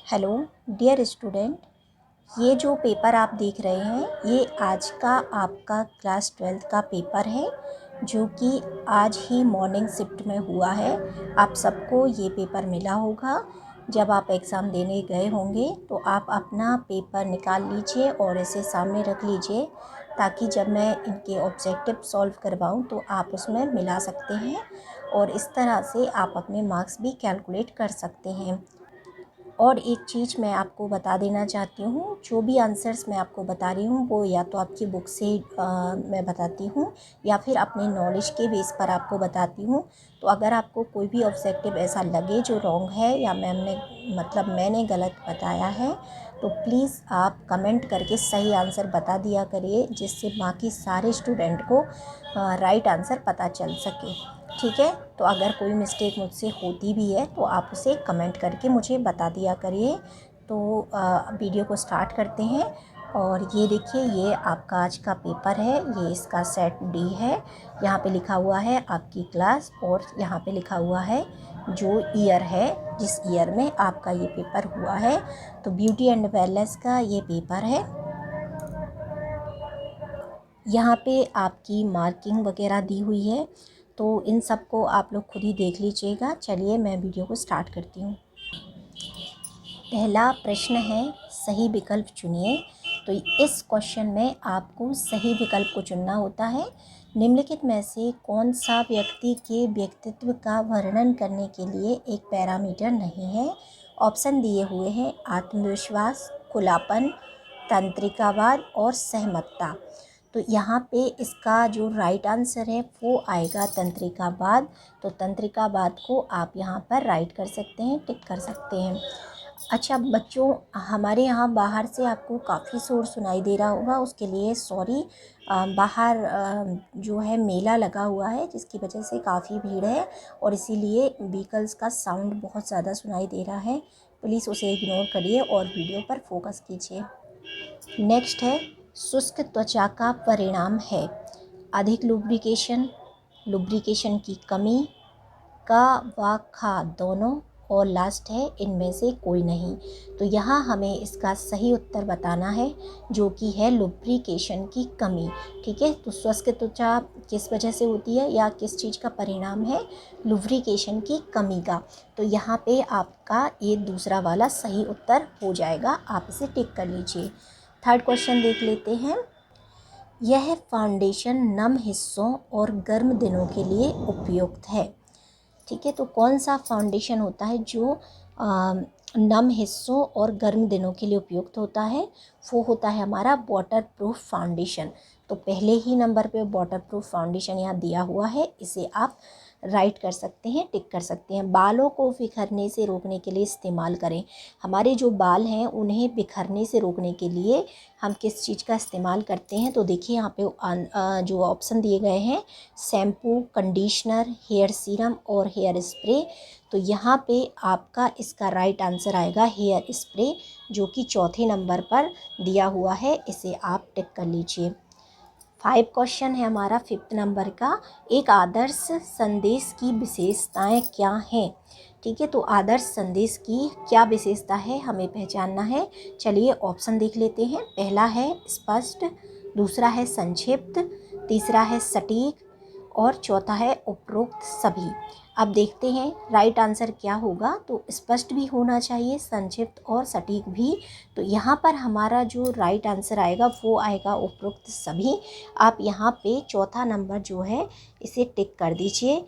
Hello dear student, ये जो paper आप देख रहे हैं ये आज का आपका क्लास 12th का पेपर है जो कि आज ही मॉर्निंग शिफ्ट में हुआ है। आप सबको ये पेपर मिला होगा। जब आप एग्ज़ाम देने गए होंगे तो आप अपना पेपर निकाल लीजिए और इसे सामने रख लीजिए ताकि जब मैं इनके ऑब्जेक्टिव सॉल्व करवाऊँ तो आप उसमें मिला सकते हैं और इस तरह से आप अपने मार्क्स भी कैलकुलेट कर सकते हैं। और एक चीज़ मैं आपको बता देना चाहती हूँ, जो भी आंसर्स मैं आपको बता रही हूँ वो या तो आपकी बुक से मैं बताती हूँ या फिर अपने नॉलेज के बेस पर आपको बताती हूँ। तो अगर आपको कोई भी ऑब्जेक्टिव ऐसा लगे जो रॉन्ग है या मैंने गलत बताया है तो प्लीज़ आप कमेंट करके सही आंसर बता दिया करिए, जिससे बाकी सारे स्टूडेंट को राइट आंसर पता चल सके। ठीक है, तो अगर कोई मिस्टेक मुझसे होती भी है तो आप उसे कमेंट करके मुझे बता दिया करिए। तो वीडियो को स्टार्ट करते हैं। और ये देखिए, ये आपका आज का पेपर है, ये इसका सेट डी है। यहाँ पे लिखा हुआ है आपकी क्लास और यहाँ पे लिखा हुआ है जो ईयर है, जिस ईयर में आपका ये पेपर हुआ है। तो ब्यूटी एंड वेलनेस का ये पेपर है। यहाँ पे आपकी मार्किंग वगैरह दी हुई है, तो इन सब को आप लोग खुद ही देख लीजिएगा। चलिए मैं वीडियो को स्टार्ट करती हूँ। पहला प्रश्न है, सही विकल्प चुनिए। तो इस क्वेश्चन में आपको सही विकल्प को चुनना होता है। निम्नलिखित में से कौन सा व्यक्ति के व्यक्तित्व का वर्णन करने के लिए एक पैरामीटर नहीं है? ऑप्शन दिए हुए हैं आत्मविश्वास, खुलापन, तंत्रिकावाद और सहमतता। तो यहाँ पे इसका जो राइट आंसर है वो आएगा तंत्रिकावाद। तो तंत्रिकावाद को आप यहाँ पर राइट कर सकते हैं, टिक कर सकते हैं। अच्छा बच्चों, हमारे यहाँ बाहर से आपको काफ़ी शोर सुनाई दे रहा होगा, उसके लिए सॉरी। बाहर जो है मेला लगा हुआ है जिसकी वजह से काफ़ी भीड़ है और इसीलिए व्हीकल्स का साउंड बहुत ज़्यादा सुनाई दे रहा है। प्लीज़ उसे इग्नोर करिए और वीडियो पर फोकस कीजिए। नेक्स्ट है, शुष्क त्वचा का परिणाम है अधिक लुब्रिकेशन, लुब्रिकेशन की कमी, का व खा दोनों, और लास्ट है इनमें से कोई नहीं। तो यहाँ हमें इसका सही उत्तर बताना है जो कि है लुब्रिकेशन की कमी। ठीक है, तो शुष्क त्वचा किस वजह से होती है या किस चीज़ का परिणाम है? लुब्रिकेशन की कमी का। तो यहाँ पे आपका ये दूसरा वाला सही उत्तर हो जाएगा, आप इसे टिक कर लीजिए। थर्ड क्वेश्चन देख लेते हैं। यह फाउंडेशन नम हिस्सों और गर्म दिनों के लिए उपयुक्त है। ठीक है, तो कौन सा फाउंडेशन होता है जो नम हिस्सों और गर्म दिनों के लिए उपयुक्त होता है? वो होता है हमारा वाटर प्रूफ फाउंडेशन। तो पहले ही नंबर पे वाटर प्रूफ फाउंडेशन यहाँ दिया हुआ है, इसे आप राइट कर सकते हैं, टिक कर सकते हैं। बालों को बिखरने से रोकने के लिए इस्तेमाल करें। हमारे जो बाल हैं उन्हें बिखरने से रोकने के लिए हम किस चीज़ का इस्तेमाल करते हैं? तो देखिए यहाँ पे जो ऑप्शन दिए गए हैं, शैम्पू, कंडीशनर, हेयर सीरम और हेयर स्प्रे। तो यहाँ पे आपका इसका राइट आंसर आएगा हेयर स्प्रे, जो कि चौथे नंबर पर दिया हुआ है, इसे आप टिक कर लीजिए। 5 क्वेश्चन है हमारा 5th नंबर का। एक आदर्श संदेश की विशेषताएं क्या हैं? ठीक है, तो आदर्श संदेश की क्या विशेषता है हमें पहचानना है। चलिए ऑप्शन देख लेते हैं। पहला है स्पष्ट, दूसरा है संक्षिप्त, तीसरा है सटीक और चौथा है उपरोक्त सभी। अब देखते हैं राइट आंसर क्या होगा। तो स्पष्ट भी होना चाहिए, संक्षिप्त और सटीक भी। तो यहाँ पर हमारा जो राइट आंसर आएगा वो आएगा उपरोक्त सभी। आप यहाँ पे चौथा नंबर जो है इसे टिक कर दीजिए।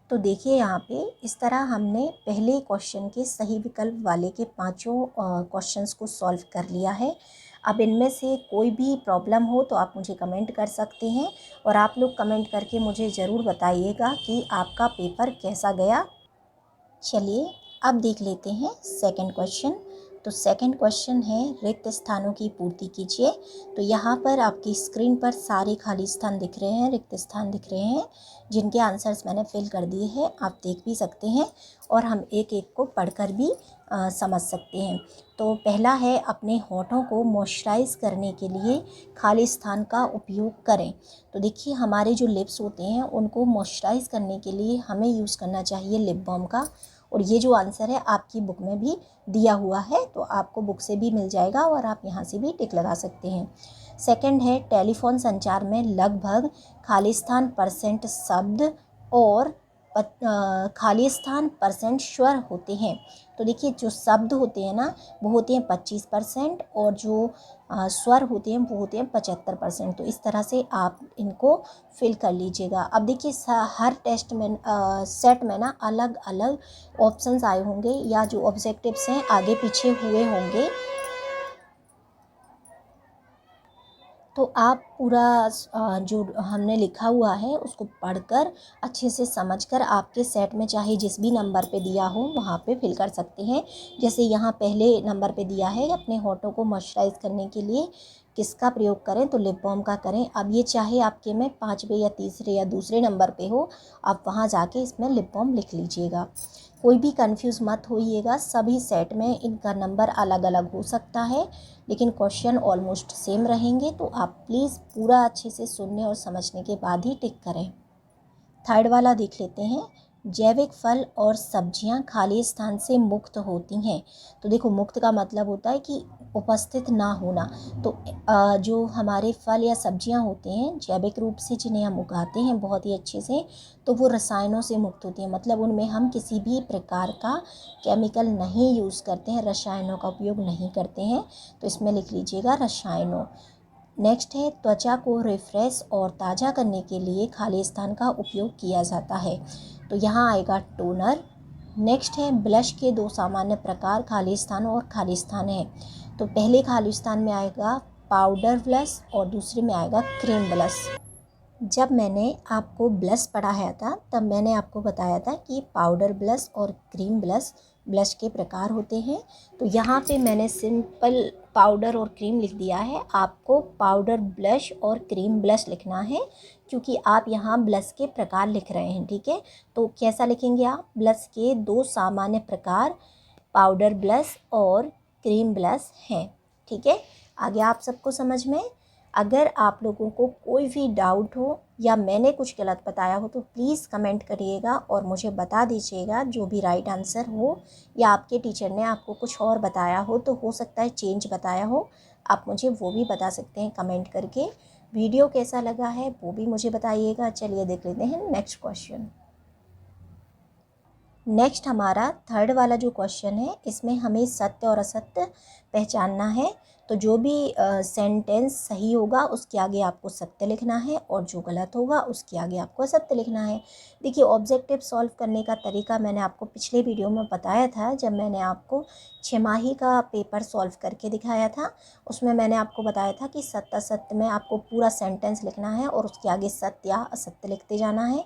तो देखिए यहाँ पे इस तरह हमने पहले क्वेश्चन के सही विकल्प वाले के पांचों क्वेश्चंस को सॉल्व कर लिया है। अब इनमें से कोई भी प्रॉब्लम हो तो आप मुझे कमेंट कर सकते हैं और आप लोग कमेंट करके मुझे ज़रूर बताइएगा कि आपका पेपर कैसा गया। चलिए अब देख लेते हैं सेकंड क्वेश्चन। तो सेकंड क्वेश्चन है, रिक्त स्थानों की पूर्ति कीजिए। तो यहाँ पर आपकी स्क्रीन पर सारे खाली स्थान दिख रहे हैं, रिक्त स्थान दिख रहे हैं, जिनके आंसर्स मैंने फिल कर दिए हैं। आप देख भी सकते हैं और हम एक एक को पढ़कर भी समझ सकते हैं। तो पहला है, अपने होठों को मॉइस्चराइज करने के लिए खाली स्थान का उपयोग करें। तो देखिए हमारे जो लिप्स होते हैं उनको मॉइस्चराइज करने के लिए हमें यूज़ करना चाहिए लिप बाम का और ये जो आंसर है आपकी बुक में भी दिया हुआ है, तो आपको बुक से भी मिल जाएगा और आप यहाँ से भी टिक लगा सकते हैं। सेकंड है, टेलीफोन संचार में लगभग खालिस्तान परसेंट शब्द और खाली स्थान परसेंट स्वर होते हैं। तो देखिए जो शब्द होते हैं ना वो होते हैं 25% और जो स्वर होते हैं वो होते हैं 75%। तो इस तरह से आप इनको फिल कर लीजिएगा। अब देखिए हर टेस्ट में सेट में ना अलग अलग ऑप्शंस आए होंगे या जो ऑब्जेक्टिव्स हैं आगे पीछे हुए होंगे, तो आप पूरा जो हमने लिखा हुआ है उसको पढ़कर अच्छे से समझकर आपके सेट में चाहे जिस भी नंबर पे दिया हो वहाँ पे फिल कर सकते हैं। जैसे यहाँ पहले नंबर पे दिया है अपने होठों को मॉइस्चराइज करने के लिए किसका प्रयोग करें, तो लिप बाम का करें। अब ये चाहे आपके में 5वें या तीसरे या दूसरे नंबर पे हो, आप वहाँ जाके इसमें लिप बाम लिख लीजिएगा। कोई भी कंफ्यूज मत होइएगा, सभी सेट में इनका नंबर अलग अलग हो सकता है लेकिन क्वेश्चन ऑलमोस्ट सेम रहेंगे। तो आप प्लीज़ पूरा अच्छे से सुनने और समझने के बाद ही टिक करें। थर्ड वाला देख लेते हैं, जैविक फल और सब्जियां खाली स्थान से मुक्त होती हैं। तो देखो मुक्त का मतलब होता है कि उपस्थित ना होना। तो जो हमारे फल या सब्जियां होते हैं जैविक रूप से जिन्हें हम उगाते हैं बहुत ही अच्छे से, तो वो रसायनों से मुक्त होती हैं। मतलब उनमें हम किसी भी प्रकार का केमिकल नहीं यूज़ करते हैं, रसायनों का उपयोग नहीं करते हैं। तो इसमें लिख लीजिएगा रसायनों। नेक्स्ट है, त्वचा को रिफ्रेश और ताज़ा करने के लिए खाली स्थान का उपयोग किया जाता है। तो यहाँ आएगा टोनर। नेक्स्ट है, ब्लश के 2 सामान्य प्रकार खाली स्थान और खाली स्थान है। तो पहले खाली स्थान में आएगा पाउडर ब्लश और दूसरे में आएगा क्रीम ब्लश। जब मैंने आपको ब्लश पढ़ाया था तब मैंने आपको बताया था कि पाउडर ब्लश और क्रीम ब्लश ब्लश के प्रकार होते हैं। तो यहाँ पे मैंने सिंपल पाउडर और क्रीम लिख दिया है, आपको पाउडर ब्लश और क्रीम ब्लश लिखना है क्योंकि आप यहाँ ब्लश के प्रकार लिख रहे हैं। ठीक है, तो कैसा लिखेंगे आप, ब्लश के 2 सामान्य प्रकार पाउडर ब्लश और क्रीम ब्लश हैं। ठीक है, आगे आप सबको समझ में। अगर आप लोगों को कोई भी डाउट हो या मैंने कुछ गलत बताया हो तो प्लीज़ कमेंट करिएगा और मुझे बता दीजिएगा जो भी राइट आंसर हो, या आपके टीचर ने आपको कुछ और बताया हो तो हो सकता है चेंज बताया हो, आप मुझे वो भी बता सकते हैं कमेंट करके। वीडियो कैसा लगा है वो भी मुझे बताइएगा। चलिए देख लेते हैं नेक्स्ट क्वेश्चन। नेक्स्ट हमारा थर्ड वाला जो क्वेश्चन है इसमें हमें सत्य और असत्य पहचानना है। तो जो भी सेंटेंस सही होगा उसके आगे आपको सत्य लिखना है और जो गलत होगा उसके आगे आपको असत्य लिखना है। देखिए ऑब्जेक्टिव सॉल्व करने का तरीका मैंने आपको पिछले वीडियो में बताया था, जब मैंने आपको छमाही का पेपर सॉल्व करके दिखाया था। उसमें मैंने आपको बताया था कि सत्य असत्य में आपको पूरा सेंटेंस लिखना है और उसके आगे सत्य या असत्य लिखते जाना है।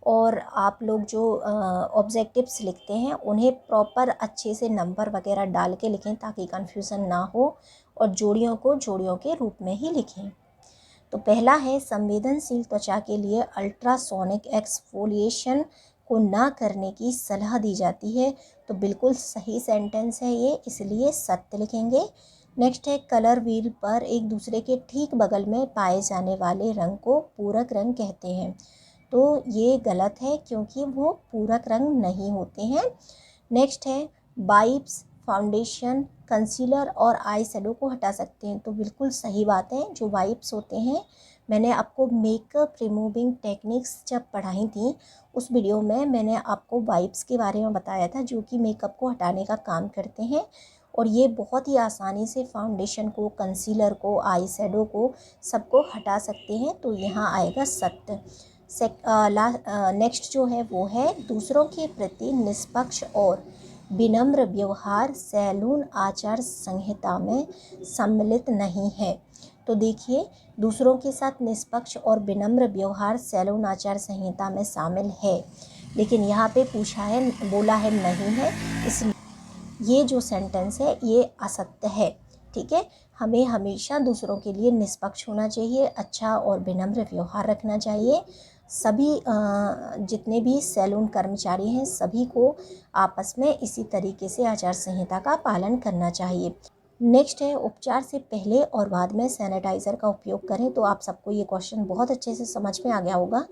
और आप लोग जो ऑब्जेक्टिव्स लिखते हैं उन्हें प्रॉपर अच्छे से नंबर वगैरह डाल के लिखें ताकि कन्फ्यूज़न ना हो, और जोड़ियों को जोड़ियों के रूप में ही लिखें। तो पहला है, संवेदनशील त्वचा के लिए अल्ट्रासोनिक एक्सफोलिएशन को ना करने की सलाह दी जाती है। तो बिल्कुल सही सेंटेंस है ये, इसलिए सत्य लिखेंगे। नेक्स्ट है, कलर व्हील पर एक दूसरे के ठीक बगल में पाए जाने वाले रंग को पूरक रंग कहते हैं। तो ये गलत है क्योंकि वो पूरक रंग नहीं होते हैं। नेक्स्ट है, वाइप्स फाउंडेशन, कंसीलर और आई शैडो को हटा सकते हैं। तो बिल्कुल सही बात है, जो वाइप्स होते हैं मैंने आपको मेकअप रिमूविंग टेक्निक्स जब पढ़ाई थी उस वीडियो में मैंने आपको वाइप्स के बारे में बताया था जो कि मेकअप को हटाने का काम करते हैं, और ये बहुत ही आसानी से फाउंडेशन को, कंसीलर को, आई शैडो को सबको हटा सकते हैं। तो यहाँ आएगा सत्य। नेक्स्ट जो है वो है, दूसरों के प्रति निष्पक्ष और विनम्र व्यवहार सैलून आचार संहिता में सम्मिलित नहीं है। तो देखिए दूसरों के साथ निष्पक्ष और विनम्र व्यवहार सैलून आचार संहिता में शामिल है, लेकिन यहाँ पे पूछा है, बोला है नहीं है, इसलिए ये जो सेंटेंस है ये असत्य है। ठीक है, हमें हमेशा दूसरों के लिए निष्पक्ष होना चाहिए, अच्छा और विनम्र व्यवहार रखना चाहिए। सभी जितने भी सैलून कर्मचारी हैं सभी को आपस में इसी तरीके से आचार संहिता का पालन करना चाहिए। नेक्स्ट है उपचार से पहले और बाद में सैनिटाइज़र का उपयोग करें। तो आप सबको ये क्वेश्चन बहुत अच्छे से समझ में आ गया होगा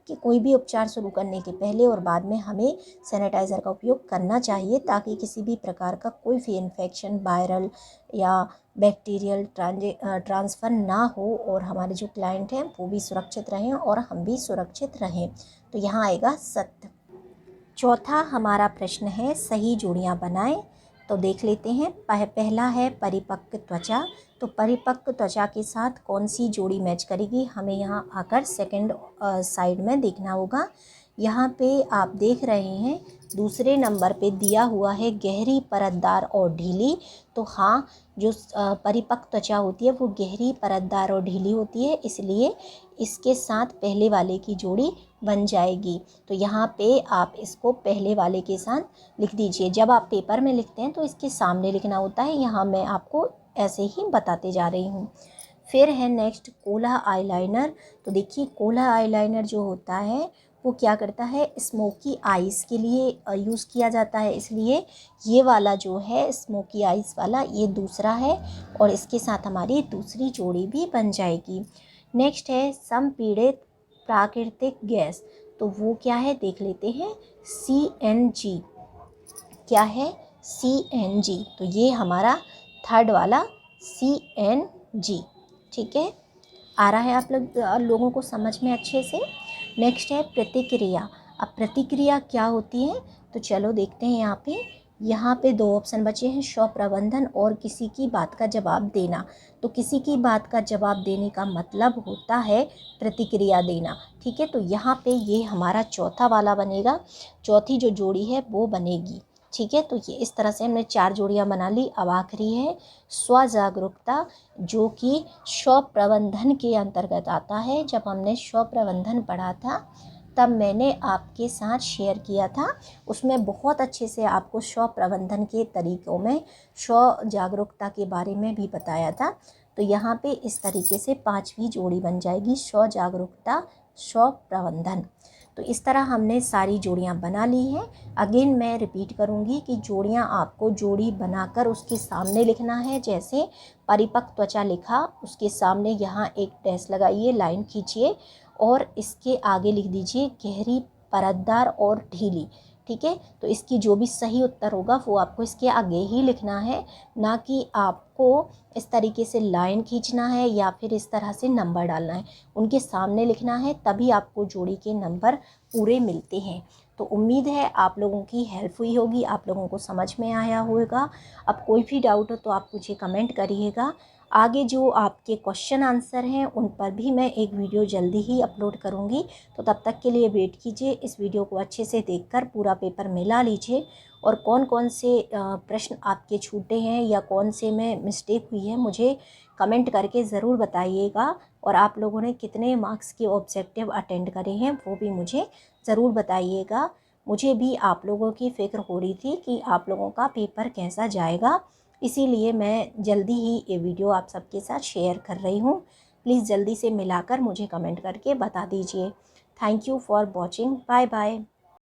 कि कोई भी उपचार शुरू करने के पहले और बाद में हमें सैनिटाइज़र का उपयोग करना चाहिए, ताकि किसी भी प्रकार का कोई भी इन्फेक्शन वायरल या बैक्टीरियल ट्रांसफ़र ना हो और हमारे जो क्लाइंट हैं वो भी सुरक्षित रहें और हम भी सुरक्षित रहें। तो यहाँ आएगा सत्य। चौथा हमारा प्रश्न है सही जोड़ियाँ बनाएं। तो देख लेते हैं। पहला है परिपक्व त्वचा। तो परिपक्व त्वचा के साथ कौन सी जोड़ी मैच करेगी, हमें यहाँ आकर सेकंड साइड में देखना होगा। यहाँ पे आप देख रहे हैं दूसरे नंबर पे दिया हुआ है गहरी परतदार और ढीली। तो हाँ, जो परिपक्व त्वचा होती है वो गहरी परतदार और ढीली होती है, इसलिए इसके साथ पहले वाले की जोड़ी बन जाएगी। तो यहाँ पे आप इसको पहले वाले के साथ लिख दीजिए। जब आप पेपर में लिखते हैं तो इसके सामने लिखना होता है, यहाँ मैं आपको ऐसे ही बताते जा रही हूँ। फिर है नेक्स्ट कोल्हा आईलाइनर। तो देखिए कोल्हा आईलाइनर जो होता है वो क्या करता है, स्मोकी आइज़ के लिए यूज़ किया जाता है, इसलिए ये वाला जो है स्मोकी आइज़ वाला ये दूसरा है और इसके साथ हमारी दूसरी जोड़ी भी बन जाएगी। नेक्स्ट है संपीड़ित प्राकृतिक गैस। तो वो क्या है देख लेते हैं। CNG। क्या है CNG। तो ये हमारा थर्ड वाला CNG। ठीक है, आ रहा है आप लोगों को समझ में अच्छे से। नेक्स्ट है प्रतिक्रिया। अब प्रतिक्रिया क्या होती है, तो चलो देखते हैं। यहाँ पे दो ऑप्शन बचे हैं, स्वप्रबंधन और किसी की बात का जवाब देना। तो किसी की बात का जवाब देने का मतलब होता है प्रतिक्रिया देना। ठीक है, तो यहाँ पे ये हमारा चौथा वाला बनेगा, चौथी जो जोड़ी है वो बनेगी। ठीक है, तो ये इस तरह से हमने 4 जोड़ियाँ बना ली। अब आखिरी है स्वजागरूकता, जो कि स्व प्रबंधन के अंतर्गत आता है। जब हमने स्व प्रबंधन पढ़ा था तब मैंने आपके साथ शेयर किया था, उसमें बहुत अच्छे से आपको स्व प्रबंधन के तरीक़ों में स्व जागरूकता के बारे में भी बताया था। तो यहाँ पे इस तरीके से 5वीं जोड़ी बन जाएगी, स्व जागरूकता स्व प्रबंधन। तो इस तरह हमने सारी जोड़ियाँ बना ली हैं। अगेन मैं रिपीट करूँगी कि जोड़ियाँ आपको जोड़ी बनाकर उसके सामने लिखना है। जैसे परिपक्व त्वचा लिखा, उसके सामने यहाँ एक डैश लगाइए, लाइन खींचिए और इसके आगे लिख दीजिए गहरी परतदार और ढीली। ठीक है, तो इसकी जो भी सही उत्तर होगा वो आपको इसके आगे ही लिखना है, ना कि आपको इस तरीके से लाइन खींचना है या फिर इस तरह से नंबर डालना है। उनके सामने लिखना है, तभी आपको जोड़ी के नंबर पूरे मिलते हैं। तो उम्मीद है आप लोगों की हेल्प हुई होगी, आप लोगों को समझ में आया होगा। अब कोई भी डाउट हो तो आप मुझे कमेंट करिएगा। आगे जो आपके क्वेश्चन आंसर हैं उन पर भी मैं एक वीडियो जल्दी ही अपलोड करूंगी। तो तब तक के लिए वेट कीजिए। इस वीडियो को अच्छे से देखकर पूरा पेपर मिला लीजिए और कौन कौन से प्रश्न आपके छूटे हैं या कौन से में मिस्टेक हुई है मुझे कमेंट करके ज़रूर बताइएगा। और आप लोगों ने कितने मार्क्स के ऑब्जेक्टिव अटेंड करे हैं वो भी मुझे ज़रूर बताइएगा। मुझे भी आप लोगों की फ़िक्र हो रही थी कि आप लोगों का पेपर कैसा जाएगा, इसीलिए मैं जल्दी ही ये वीडियो आप सबके साथ शेयर कर रही हूँ। प्लीज़ जल्दी से मिलाकर मुझे कमेंट करके बता दीजिए। Thank you for watching. Bye bye.